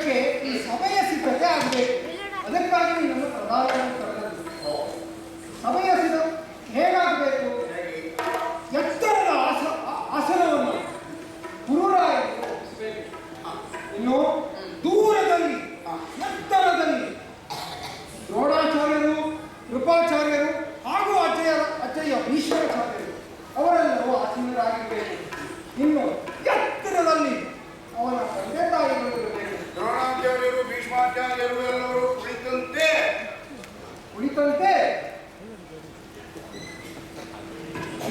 ಅದಕ್ಕೆ ಈ ಸಮಯ ಸಿದ್ಧತೆ ಆಗಬೇಕು. ಅದಕ್ಕಾಗಿ ನಿನ್ನನ್ನು ಪ್ರಧಾನ ಕರೆದದ್ದು. ಸಮಯ ಸಿದ್ಧ ಹೇಗಾಗಬೇಕು? ಎತ್ತರದ ಆಸನವನ್ನು ಗುರುರಾಯರಿಗೆ ಒಪ್ಪಿಸಬೇಕು. ಇನ್ನು ದೂರದಲ್ಲಿ ಎತ್ತರದಲ್ಲಿ ದ್ರೋಣಾಚಾರ್ಯರು, ಕೃಪಾಚಾರ್ಯರು ಹಾಗೂ ಅಜ್ಜಯ್ಯ ಭೀಷ್ಮಾಚಾರ್ಯರು ಅವರೆಲ್ಲರೂ ಆಸೀನರಾಗಿರಬೇಕು. ಇನ್ನು ಎತ್ತರದಲ್ಲಿ ಅವನ ತಂದೆ ತಾಯಿಗಳು ಇರಬೇಕು. ದ್ರೋಣಾಚಾರ್ಯರು, ಭೀಷ್ಮಾಚಾರ್ಯರು ಎಲ್ಲರೂ ಕುಳಿತಂತೆ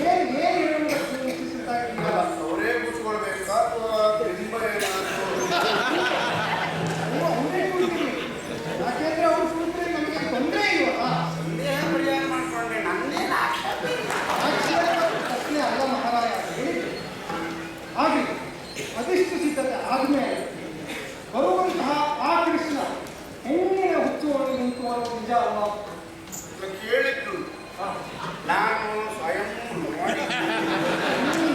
ಏನು ಹೇಳುವುದಕ್ಕೆ ಯೋಚಿಸುತ್ತಾ ಇದ್ದೀರಲ್ಲ? ಅವರೇ ಕೂತ್ಕೊಳ್ಬೇಕಾ ಅಥವಾ ಬಿಂಬ ಅವರೇ ಕುಳಿತೀವಿ. ಯಾಕೆಂದ್ರೆ ಅವರು ಕುಳಿತರೆ ನಮಗೆ ತೊಂದರೆ ಇಲ್ವಲ್ಲ. ಸಂದೇಹ ಪರಿಹಾರ ಮಾಡ್ಕೊಂಡ್ರೆ ನನ್ನೇನು ಪ್ರಶ್ನೆ ಅಲ್ಲ ಮಹಾರಾಯ. ಹಾಗೆ ಅದಿಷ್ಟು ಸಿದ್ಧತೆ ಆದ್ಮೇಲೆ ಬರುವಂತಹ ಆ ಕೃಷ್ಣ ಹೆಣ್ಣಿನ ಹುಚ್ಚುವಳು ನಿಂತುವುದು ನಿಜ ಅಲ್ಲ? ಕೇಳಿದ್ದು ನಾನು ಸ್ವಯಂ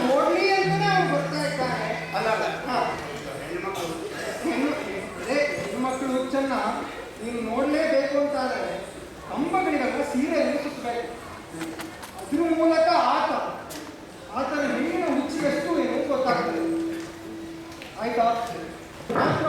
ನೋಡ್ಲಿ ಅಂತಾನೆ ಅವ್ರು ಬರ್ತಾ ಇದ್ದಾರೆ. ಅಲ್ಲ ಹೆಣ್ಮಕ್ಳು ಹುಚ್ಚನ್ನ ನೀನು ನೋಡ್ಲೇಬೇಕು ಅಂತಾದ್ರೆ ಕಂಬಗಳಿಗೆಲ್ಲ ಸೀರೆಯನ್ನು ಸುತ್ತಬೇಕು. ಅದ್ರ ಮೂಲಕ ಆತನ ಹೆಣ್ಣಿನ ಹುಚ್ಚಿಗೆಷ್ಟು ಏನು ಗೊತ್ತಾಗ್ತದೆ. ಆಯ್ತಾ? ಮಾತ್ರ